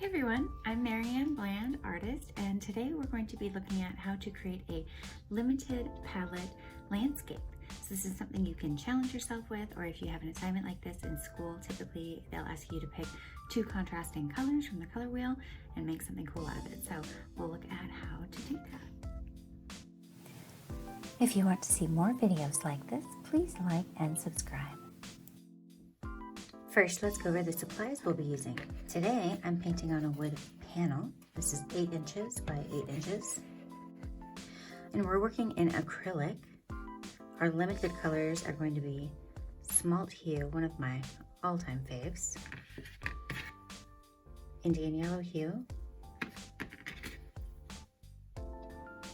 Hey everyone, I'm Marianne Bland, artist, and today we're going to be looking at how to create a limited palette landscape. So this is something you can challenge yourself with, or if you have an assignment like this in school, typically they'll ask you to pick two contrasting colors from the color wheel and make something cool out of it. So we'll look at how to do that. If you want to see more videos like this, please like and subscribe. First, let's go over the supplies we'll be using. Today, I'm painting on a wood panel. This is 8 inches by 8 inches. And we're working in acrylic. Our limited colors are going to be Smalt Hue, one of my all-time faves, Indian Yellow Hue,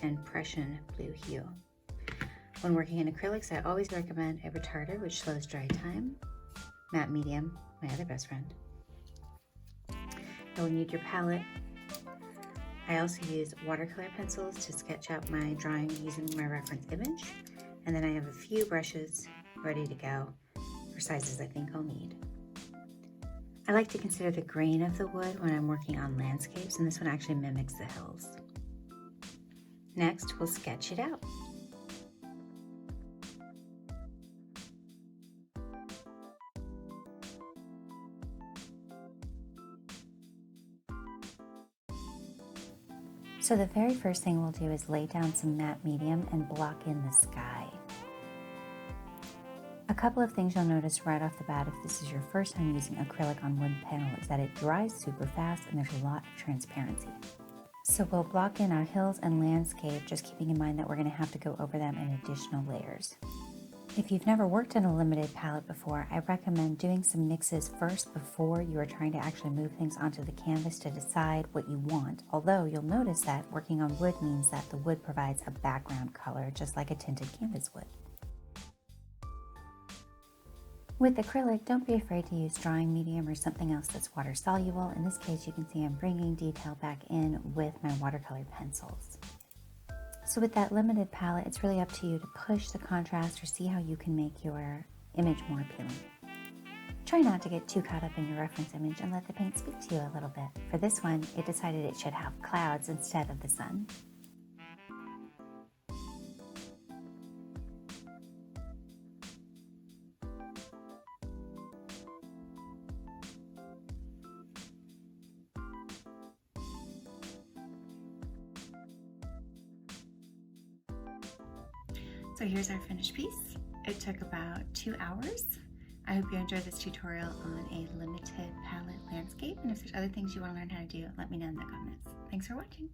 and Prussian Blue Hue. When working in acrylics, I always recommend a retarder, which slows dry time, matte medium, my other best friend. You'll need your palette. I also use watercolor pencils to sketch out my drawing using my reference image. And then I have a few brushes ready to go for sizes I think I'll need. I like to consider the grain of the wood when I'm working on landscapes, and this one actually mimics the hills. Next, we'll sketch it out. So the very first thing we'll do is lay down some matte medium and block in the sky. A couple of things you'll notice right off the bat if this is your first time using acrylic on wood panel is that it dries super fast and there's a lot of transparency. So we'll block in our hills and landscape, just keeping in mind that we're going to have to go over them in additional layers. If you've never worked in a limited palette before, I recommend doing some mixes first before you are trying to actually move things onto the canvas to decide what you want. Although you'll notice that working on wood means that the wood provides a background color, just like a tinted canvas would. With acrylic, don't be afraid to use drawing medium or something else that's water soluble. In this case, you can see I'm bringing detail back in with my watercolor pencils. So with that limited palette, it's really up to you to push the contrast or see how you can make your image more appealing. Try not to get too caught up in your reference image and let the paint speak to you a little bit. For this one, it decided it should have clouds instead of the sun. So here's our finished piece. It took about 2 hours. I hope you enjoyed this tutorial on a limited palette landscape. And if there's other things you want to learn how to do, let me know in the comments. Thanks for watching.